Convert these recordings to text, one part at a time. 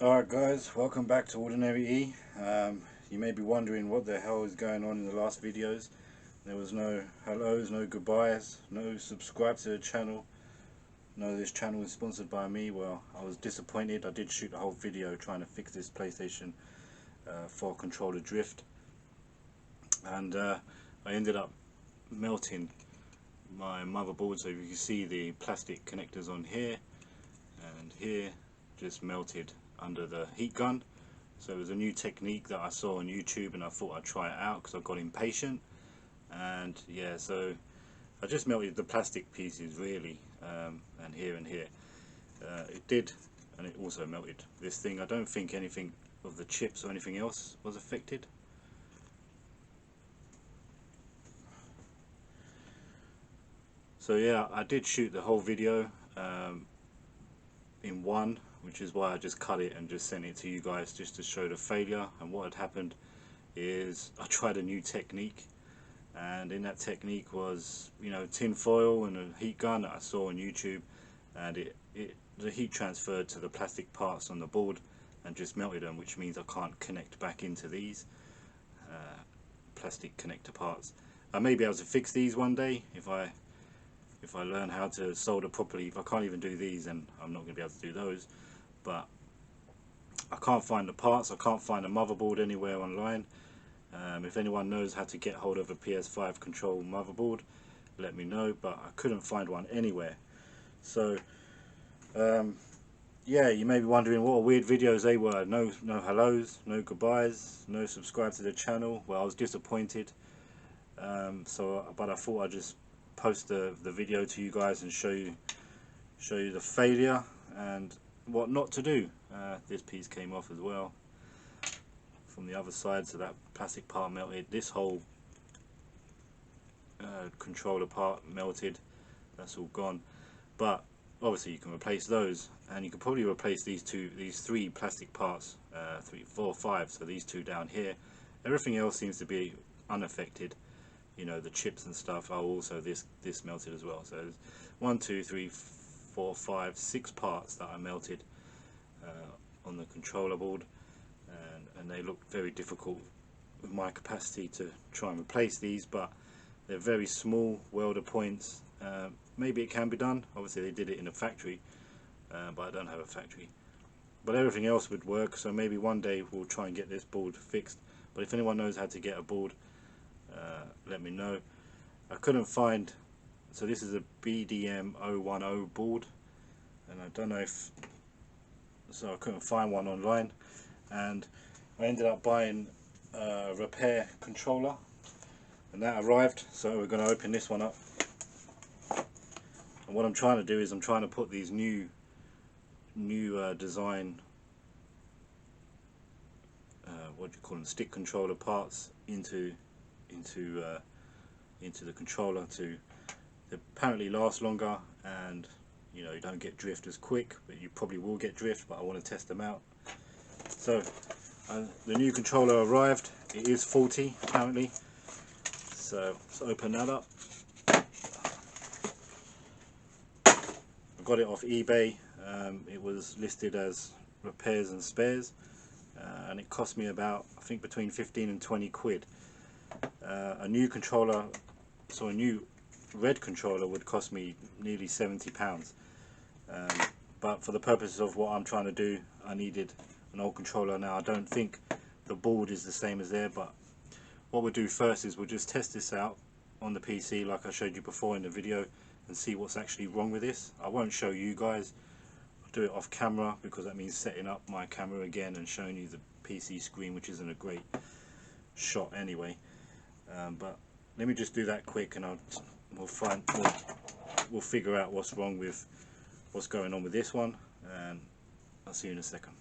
Alright guys, welcome back to Ordinary E. You may be wondering what the hell is going on in the last videos. There was no hellos, no goodbyes, no subscribe to the channel. No, this channel is sponsored by me. Well, I was disappointed. I did shoot a whole video trying to fix this PlayStation 4 controller drift, and I ended up melting my motherboard. So you can see the plastic connectors on here and here just melted under the heat gun. So it was a new technique that I saw on YouTube, and I thought I'd try it out because I got impatient. And yeah, so I just melted the plastic pieces really, and here and here. It did, and it also melted this thing. I don't think anything of the chips or anything else was affected. So yeah, I did shoot the whole video in one, which is why I just cut it and just sent it to you guys just to show the failure. And what had happened is I tried a new technique, and in that technique was, you know, tin foil and a heat gun that I saw on YouTube, and the heat transferred to the plastic parts on the board and just melted them, which means I can't connect back into these plastic connector parts. I may be able to fix these one day if I learn how to solder properly. If I can't even do these, then I'm not going to be able to do those. But I can't find the parts. I can't find a motherboard anywhere online. If anyone knows how to get hold of a PS5 control motherboard, let me know, but I couldn't find one anywhere. So yeah, you may be wondering what weird videos they were. No hellos, no goodbyes, no subscribe to the channel. Well, I was disappointed, but I thought I'd just post the video to you guys and show you the failure and what not to do. This piece came off as well from the other side, so that plastic part melted. This whole controller part melted. That's all gone, but obviously you can replace those, and you can probably replace these three plastic parts, 3, 4, 5. So these two down here, everything else seems to be unaffected. You know, the chips and stuff are also this melted as well. So there's 1, 2, 3, 4, 5, 6 parts that are melted on the controller board, and they look very difficult with my capacity to try and replace these, but they're very small welder points. Maybe it can be done. Obviously they did it in a factory, but I don't have a factory. But everything else would work, so maybe one day we'll try and get this board fixed. But if anyone knows how to get a board, let me know. I couldn't find, so this is a BDM 010 board, and I don't know if, so I couldn't find one online, and I ended up buying a repair controller, and that arrived. So we're going to open this one up, and what I'm trying to do is I'm trying to put these new design, what do you call them, stick controller parts into the controller to apparently last longer, and you know, you don't get drift as quick, but you probably will get drift, but I want to test them out. So the new controller arrived. It is faulty apparently, so let's open that up. I got it off eBay. It was listed as repairs and spares, and it cost me about, I think, between 15 and 20 quid. A new controller, so a new red controller, would cost me nearly £70. But for the purposes of what I'm trying to do, I needed an old controller. Now I don't think the board is the same as there, but what we'll do first is we'll just test this out on the PC like I showed you before in the video, and see what's actually wrong with this. I won't show you guys. I'll do it off camera, because that means setting up my camera again and showing you the PC screen, which isn't a great shot anyway. But let me just do that quick, and we'll figure out what's wrong with what's going on with this one, and I'll see you in a second.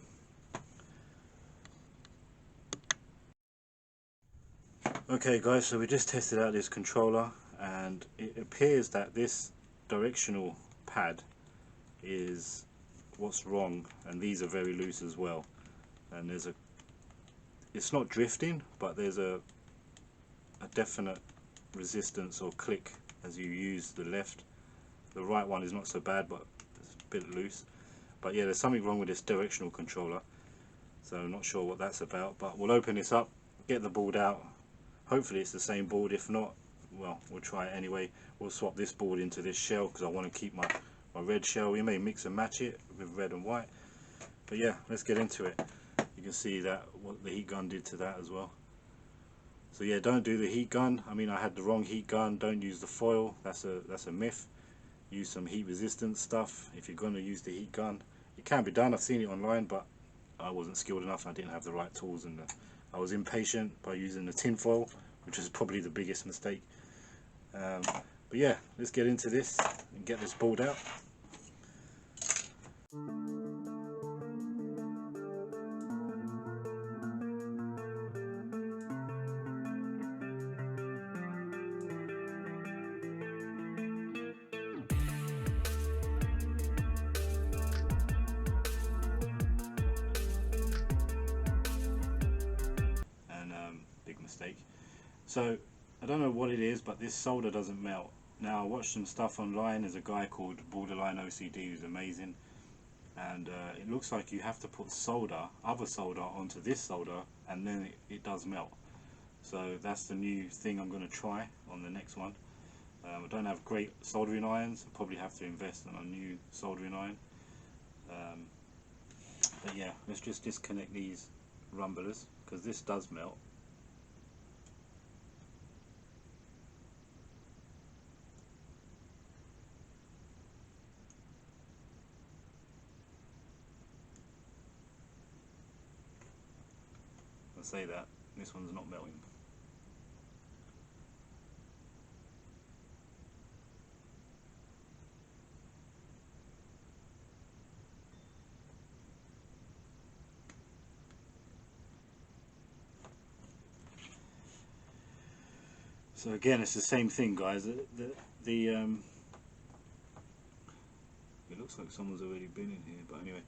Okay guys, so we just tested out this controller, and it appears that this directional pad is what's wrong, and these are very loose as well, and it's not drifting, but there's a definite resistance or click as you use the left. The right one is not so bad, but it's a bit loose. But yeah, there's something wrong with this directional controller. so I'm not sure what that's about, but we'll open this up, get the board out. Hopefully it's the same board. If not, well, we'll try it anyway. We'll swap this board into this shell because I want to keep my red shell. We may mix and match it with red and white, but yeah, let's get into it. You can see that what the heat gun did to that as well. So yeah, don't do the heat gun. I mean, I had the wrong heat gun. Don't use the foil. That's a myth. Use some heat resistant stuff if you're going to use the heat gun. It can be done. I've seen it online, but I wasn't skilled enough. I didn't have the right tools, and I was impatient by using the tin foil, which was probably the biggest mistake. But yeah, let's get into this and get this board out. Big mistake. So I don't know what it is, but this solder doesn't melt. Now I watched some stuff online. There's a guy called Borderline OCD who's amazing, and it looks like you have to put other solder onto this solder, and then it does melt. So that's the new thing I'm going to try on the next one. I don't have great soldering irons. I'll probably have to invest in a new soldering iron. But yeah, let's just disconnect these rumblers because this does melt. I say that this one's not melting. So again, it's the same thing, guys. It looks like someone's already been in here, but anyway,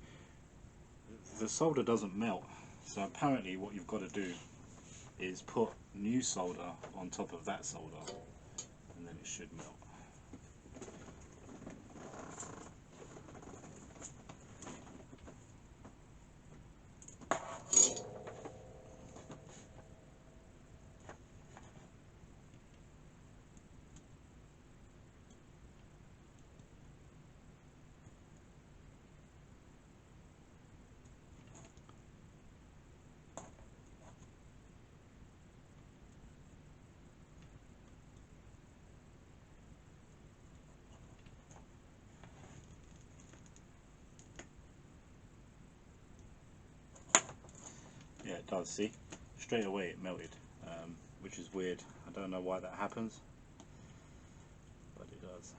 the solder doesn't melt. So apparently what you've got to do is put new solder on top of that solder, and then it should melt. Yeah, it does. See, straight away it melted, which is weird. I don't know why that happens, but it does.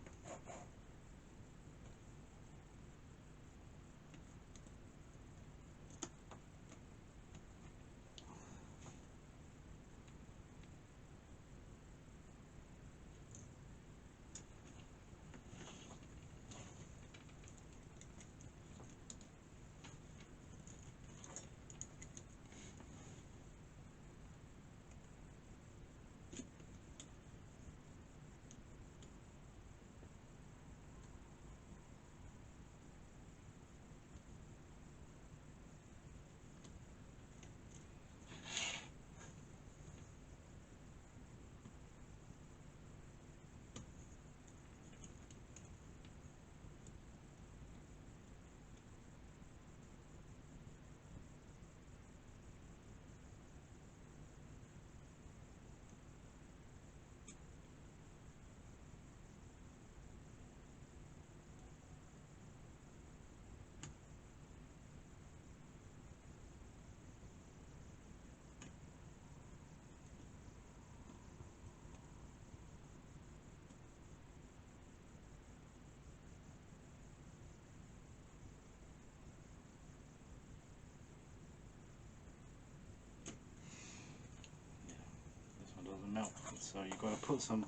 Melt. So you've got to put some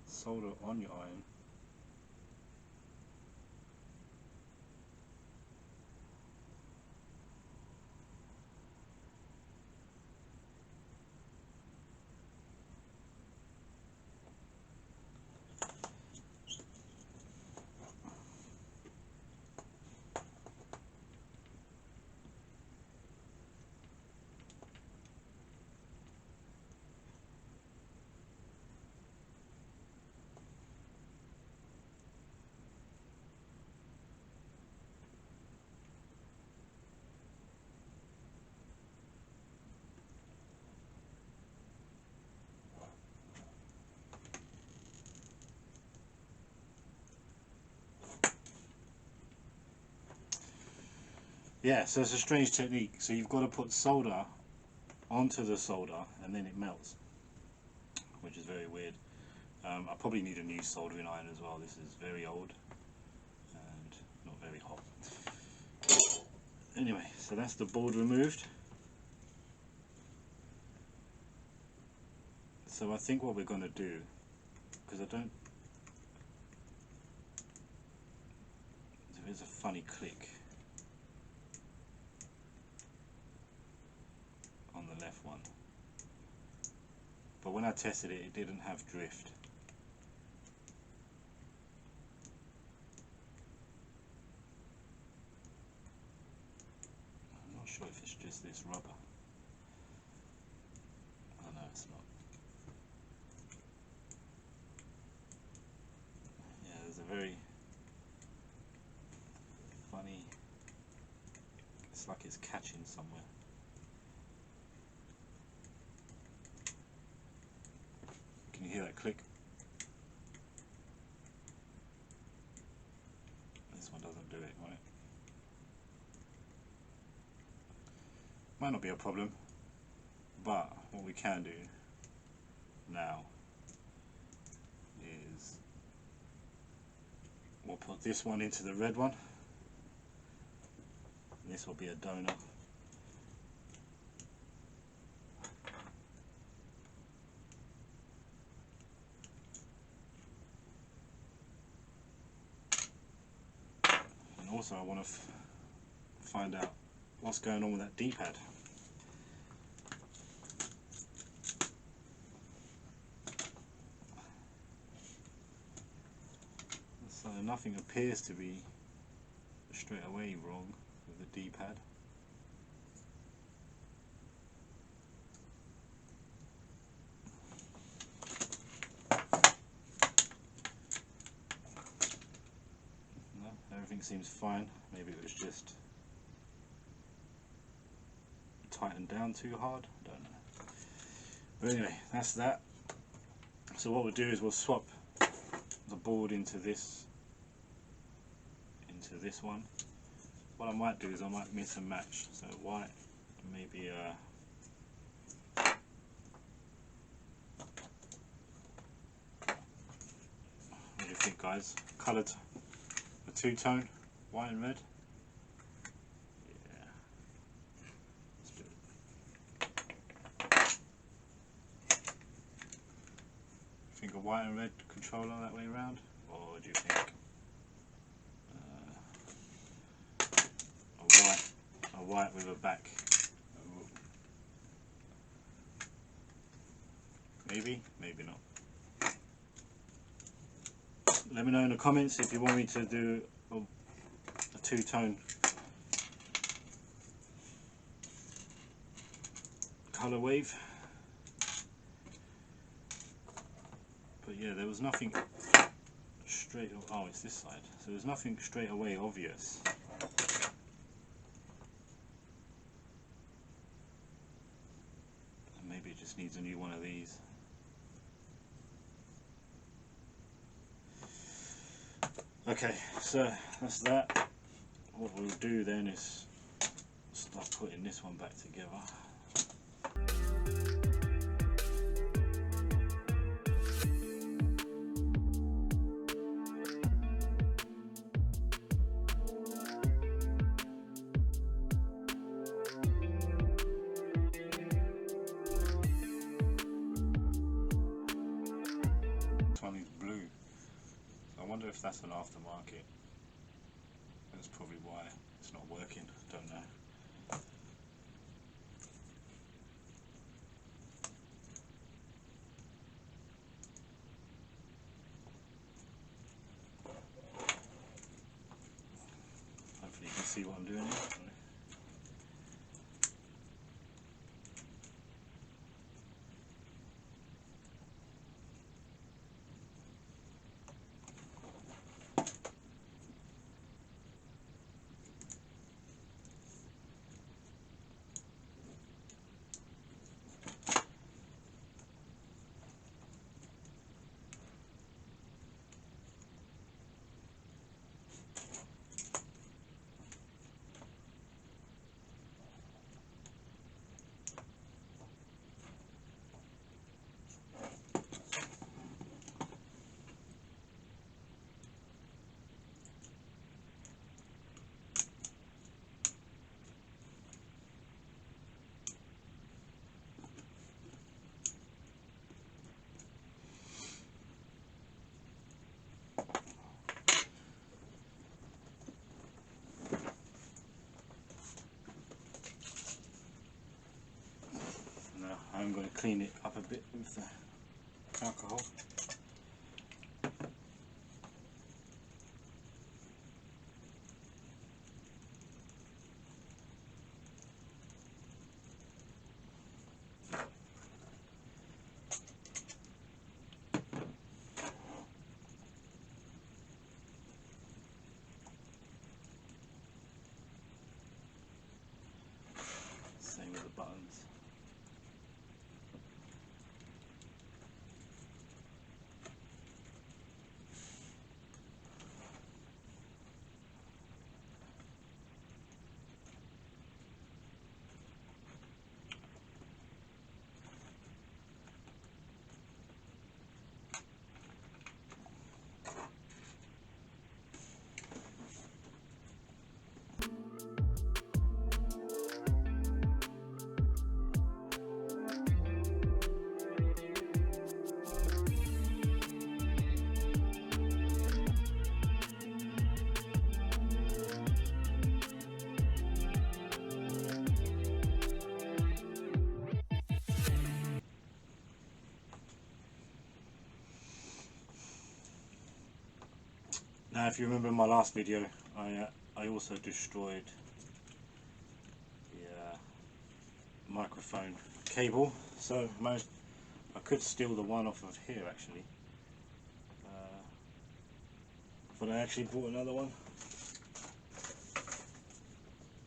solder on your iron. Yeah, so it's a strange technique. So you've got to put solder onto the solder and then it melts, which is very weird. I probably need a new soldering iron as well. This is very old and not very hot. Anyway, so that's the board removed. So I think what we're going to do, because there is a funny click on the left one, but when I tested it, it didn't have drift. I'm not sure if it's just this rubber. Oh no, it's not. Yeah, there's a very funny, it's like it's catching somewhere. Can you hear that click? This one doesn't do it, right? Might not be a problem, but what we can do now is we'll put this one into the red one. And this will be a donor. And also I want to find out what's going on with that D-pad. So nothing appears to be straight away wrong with the D-pad. No, everything seems fine. Maybe it was just tightened down too hard, I don't know. But anyway, that's that. So what we'll do is we'll swap the board into this one. What I might do is I might mix and match. So white, maybe what do you think, guys? Coloured, a two-tone, white and red. Yeah. Let's do it. Think a white and red controller that way around, or do you think a white with a back? Maybe, maybe not. Let me know in the comments if you want me to do a two-tone colour wave. But yeah, there was nothing straight. Oh, it's this side. So there's nothing straight away obvious. And maybe it just needs a new one of these. Okay, so that's that. What we'll do then is start putting this one back together. This one is blue. I wonder if that's an aftermarket. That's probably why it's not working. Don't know. Hopefully you can see what I'm doing here. clean it up a bit with the alcohol. Same with the buttons. Now, if you remember in my last video, I also destroyed the microphone cable, so I could steal the one off of here actually, but I actually bought another one,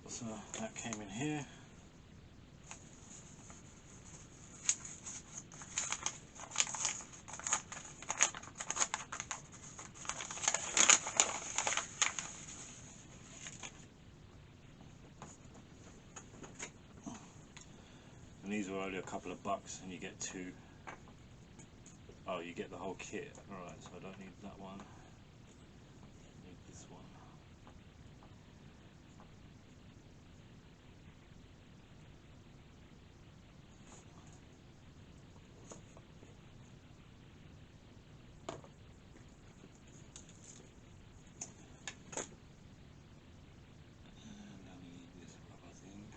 so that came in here. And these were only a couple of bucks, and you get two. Oh, you get the whole kit. Alright, so I don't need that one. I need this one. And I need this rubber thing.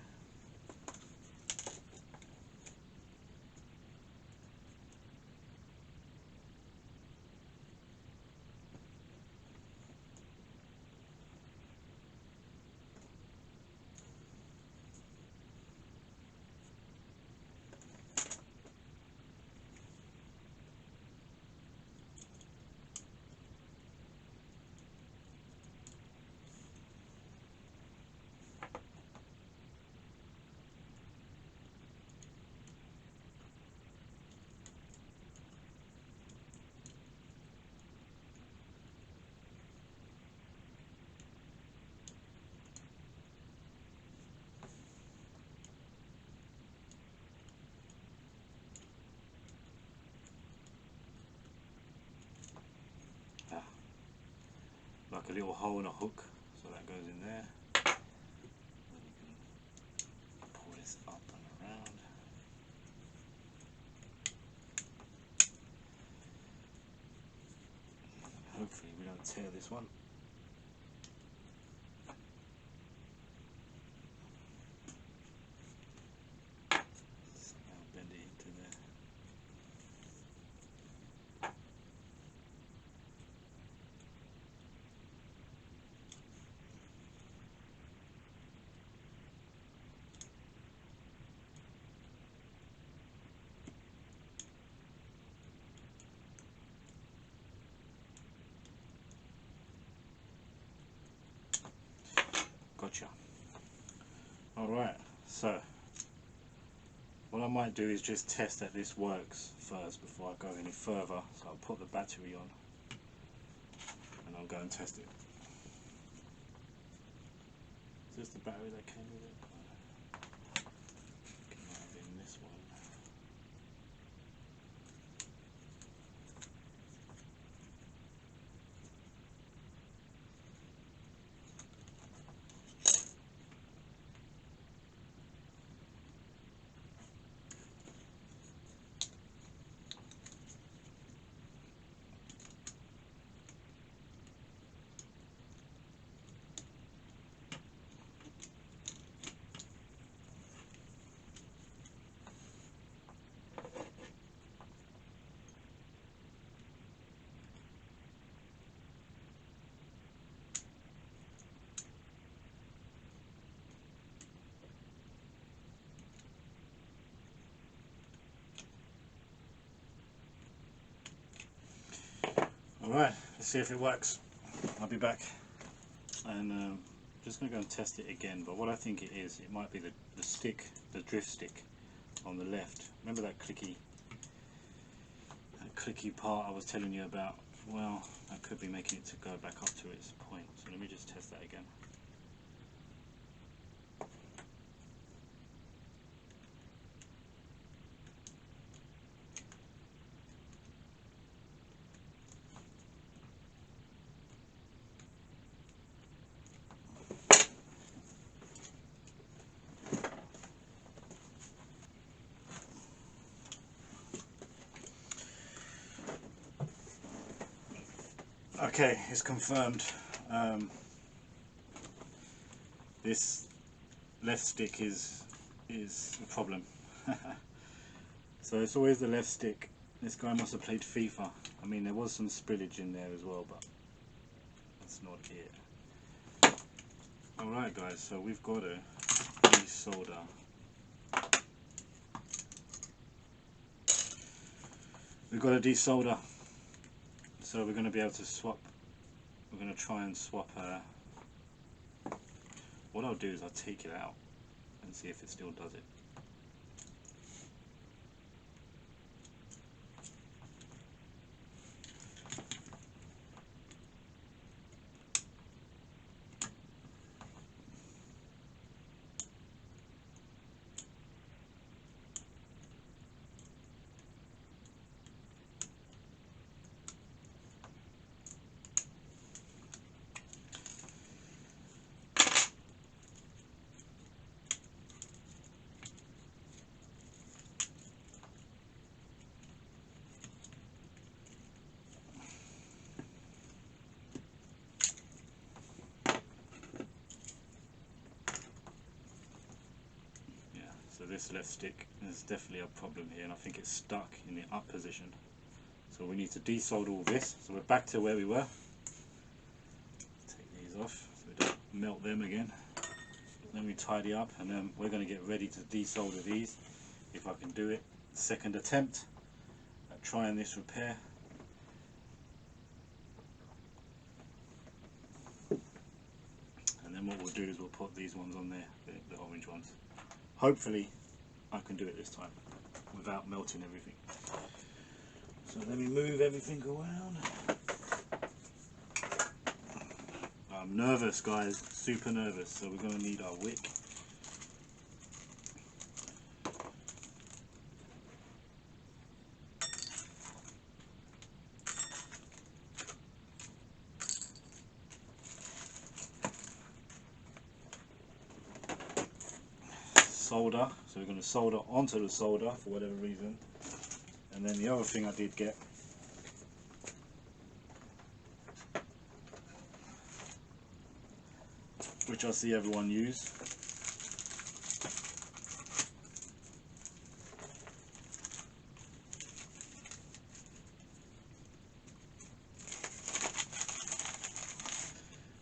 Like a little hole and a hook, so that goes in there. Then you can pull this up and around. Hopefully we don't tear this one. Somehow bend it into there. Gotcha. Alright, so what I might do is just test that this works first before I go any further. So I'll put the battery on and I'll go and test it. Is this the battery that came with it? It might have been this one. Alright, let's see if it works. I'll be back. And just going to go and test it again, but what I think it is, it might be the stick, the drift stick on the left. Remember that clicky part I was telling you about? Well, that could be making it to go back up to its point. So let me just test that again. Okay, it's confirmed. This left stick is a problem. So it's always the left stick. This guy must have played FIFA. I mean, there was some spillage in there as well, but that's not it. Alright guys, so we've got to desolder. We've got to desolder. So we're going to be able to swap, we're going to try and swap, what I'll do is I'll take it out and see if it still does it. So this left stick is definitely a problem here, and I think it's stuck in the up position. So we need to desolder all this. So we're back to where we were. Take these off so we don't melt them again. Then we tidy up, and then we're going to get ready to desolder these. If I can do it, second attempt at trying this repair. And then what we'll do is we'll put these ones on there, the orange ones. Hopefully I can do it this time without melting everything. So let me move everything around. I'm nervous guys, super nervous, so we're going to need our wick. Solder, so we're going to solder onto the solder for whatever reason. And then the other thing I did get which I see everyone use,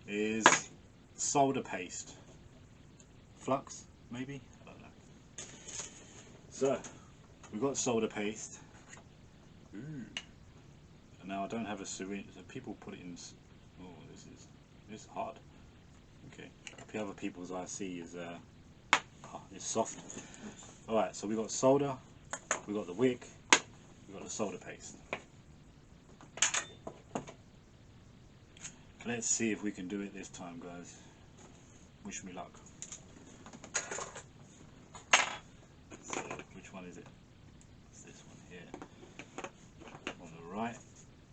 is solder paste. Flux, maybe? I don't know. So, we've got solder paste. Ooh. And now I don't have a syringe, so people put it in. Oh, this is hard. Okay, the other people's I see is it's soft. Alright, so we've got solder, we've got the wick, we've got the solder paste. Let's see if we can do it this time, guys. Wish me luck. So, which one is it? It's this one here. On the right.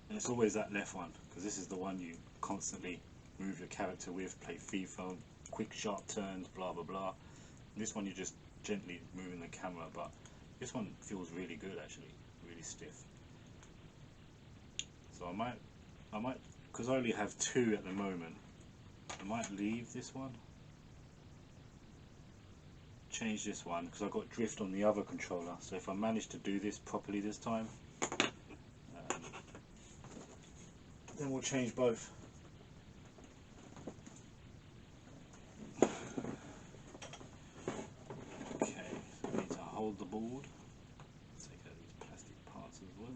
And it's always that left one, because this is the one you constantly move your character with, play FIFA, quick sharp turns, blah blah blah. And this one you're just gently moving the camera, but this one feels really good actually, really stiff. So I might, because I only have two at the moment, I might leave this one, change this one, because I've got drift on the other controller, so if I manage to do this properly this time, then we'll change both. Hold the board, take out these plastic parts as well.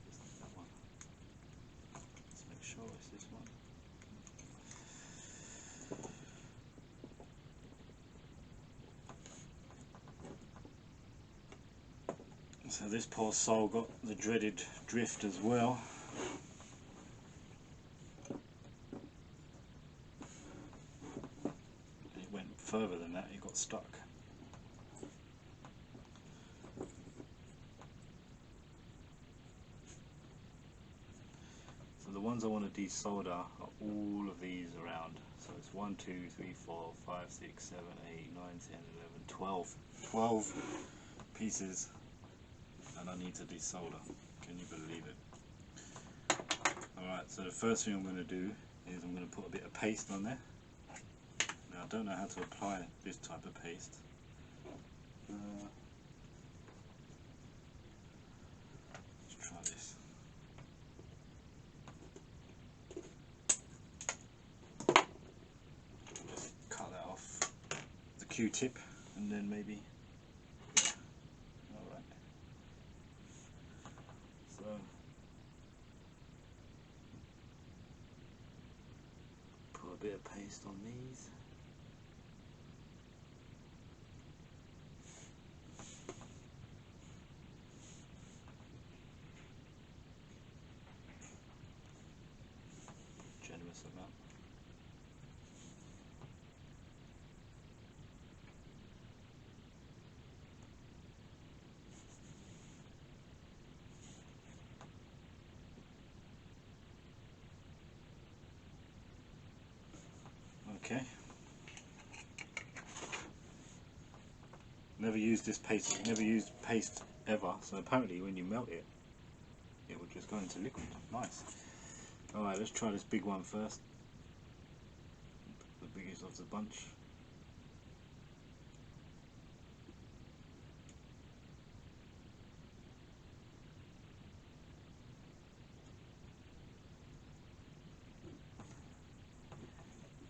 Just like that one. So this poor soul got the dreaded drift as well. It went further than that, it got stuck. So the ones I want to desolder are all of these around. So it's 1, 2, 3, 4, 5, 6, 7, 8, 9, 10, 11, 12 pieces, and I need to desolder. Can you believe it? Alright, so the first thing I'm going to do is I'm going to put a bit of paste on there. Now I don't know how to apply this type of paste. Let's try this. Just cut that off the Q-tip and then maybe. Alright. So put a bit of paste on these. Generous amount. Okay. Never used this paste. Never used paste ever. So apparently, when you melt it, it will just go into liquid. Nice. All right, let's try this big one first. The biggest of the bunch.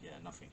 Yeah, nothing.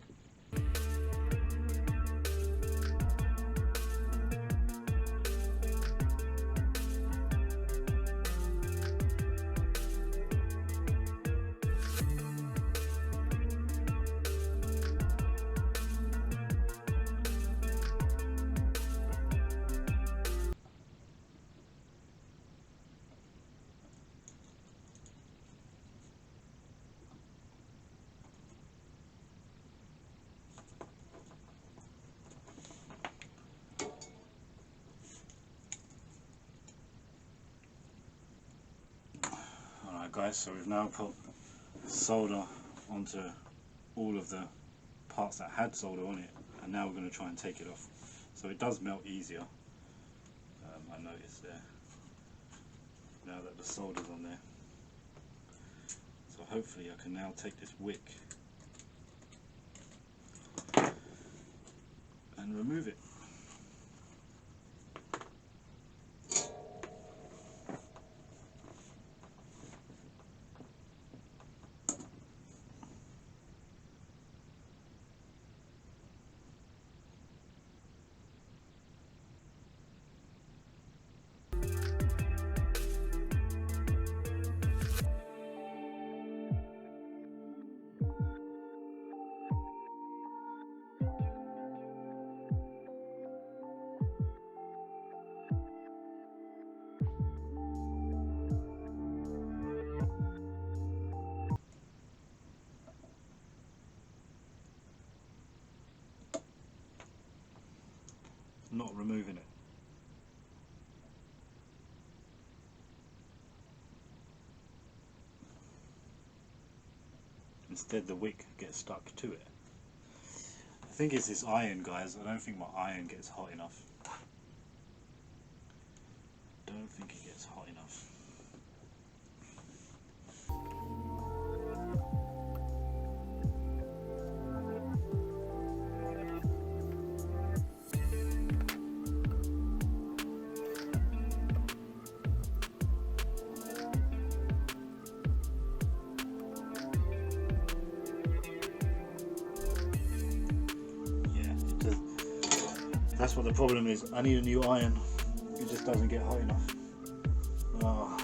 Guys, so we've now put solder onto all of the parts that had solder on it, and now we're going to try and take it off. So it does melt easier, I noticed there, now that the solder's on there. So hopefully I can now take this wick and remove it. Not removing it. Instead the wick gets stuck to it. I think it's this iron, guys. I don't think my iron gets hot enough. Don't think it gets hot enough. That's what the problem is. I need a new iron. It just doesn't get hot enough. Oh.